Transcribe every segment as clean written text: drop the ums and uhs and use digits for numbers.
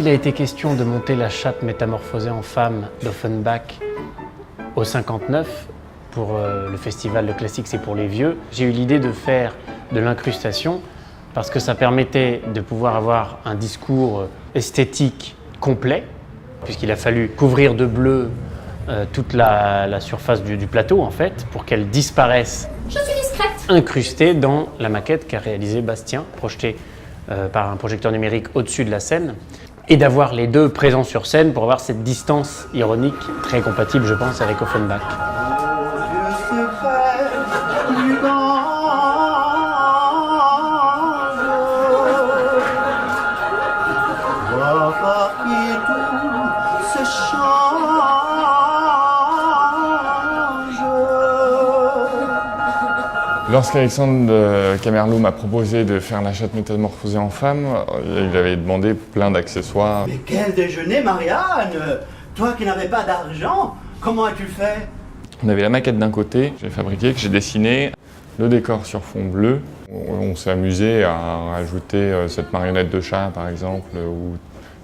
il a été question de monter la chatte métamorphosée en femme d'Offenbach au 59, pour le festival de classique C'est pour les vieux, j'ai eu l'idée de faire de l'incrustation parce que ça permettait de pouvoir avoir un discours esthétique complet, puisqu'il a fallu couvrir de bleu toute la surface du plateau en fait, pour qu'elle disparaisse. Je suis discrète. Incrustée dans la maquette qu'a réalisée Bastien, projetée par un projecteur numérique au-dessus de la scène, et d'avoir les deux présents sur scène pour avoir cette distance ironique très compatible, je pense, avec Offenbach. Lorsqu'Alexandre Camerlot m'a proposé de faire la chatte métamorphosée en femme, il avait demandé plein d'accessoires. Mais quel déjeuner, Marianne! Toi qui n'avais pas d'argent, comment as-tu fait? On avait la maquette d'un côté, j'ai fabriqué, que j'ai dessiné, le décor sur fond bleu. On s'est amusé à rajouter cette marionnette de chat, par exemple, où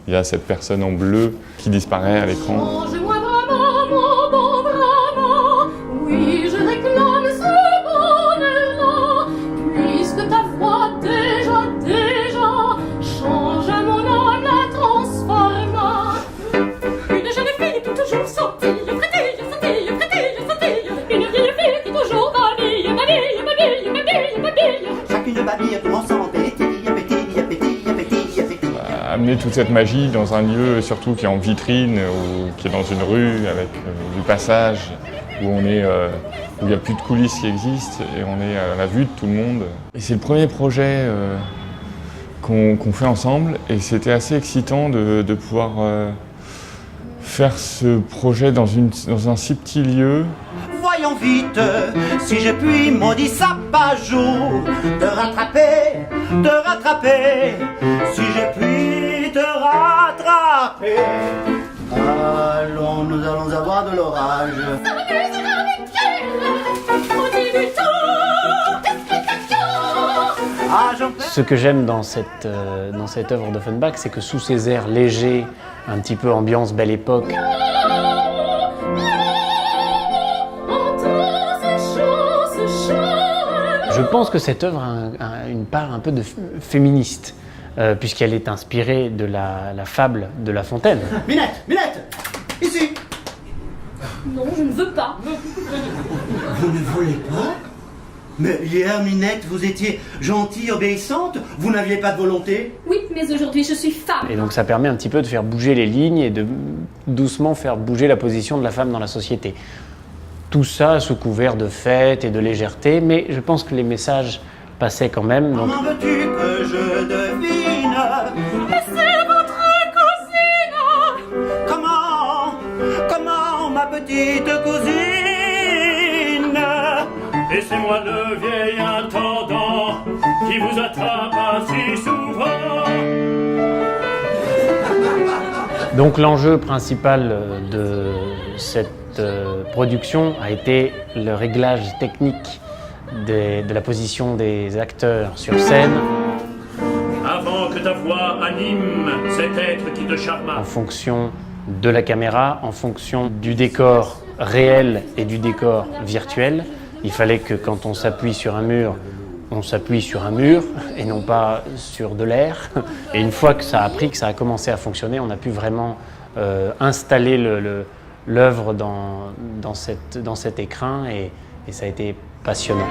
il y a cette personne en bleu qui disparaît à l'écran. Mange-moi vraiment, mon bon Brahma. Oui, je réclame ce bonheur-là, puisque ta voix déjà change mon âme, la transforma. Une jeune fille qui toujours sautille, frétille, une vieille fille qui toujours babille. Chacune babille, tout ensemble, pétille. Amener toute cette magie dans un lieu surtout qui est en vitrine, ou qui est dans une rue avec du passage, où il n'y a plus de coulisses qui existent et on est à la vue de tout le monde. Et c'est le premier projet qu'on fait ensemble et c'était assez excitant de pouvoir faire ce projet dans un si petit lieu. Voyons vite, si je puis, maudit sapajou, te rattraper, si je puis te rattraper. Allons, nous allons avoir de l'orage. Ce que j'aime dans cette œuvre d'Offenbach, c'est que sous ces airs légers, un petit peu ambiance Belle Époque, je pense que cette œuvre a une part un peu de féministe, puisqu'elle est inspirée de la fable de La Fontaine. Minette, ici. Non, je ne veux pas. Vous ne voulez pas? Mais hier, Minette, vous étiez gentille, obéissante, vous n'aviez pas de volonté? Oui, mais aujourd'hui je suis femme. Et donc ça permet un petit peu de faire bouger les lignes et de doucement faire bouger la position de la femme dans la société. Tout ça sous couvert de fête et de légèreté, mais je pense que les messages passaient quand même. Donc... Comment veux-tu que je devine? Mais c'est votre cousine. Comment, ma petite cousine? Et c'est moi le vieil intendant qui vous attrape ainsi souvent. Donc l'enjeu principal de cette production a été le réglage technique de la position des acteurs sur scène. Avant que ta voix anime cet être qui te charma. En fonction de la caméra, en fonction du décor réel et du décor virtuel. Il fallait que quand on s'appuie sur un mur, on s'appuie sur un mur et non pas sur de l'air. Et une fois que ça a pris, que ça a commencé à fonctionner, on a pu vraiment installer l'œuvre dans cet écrin et ça a été passionnant.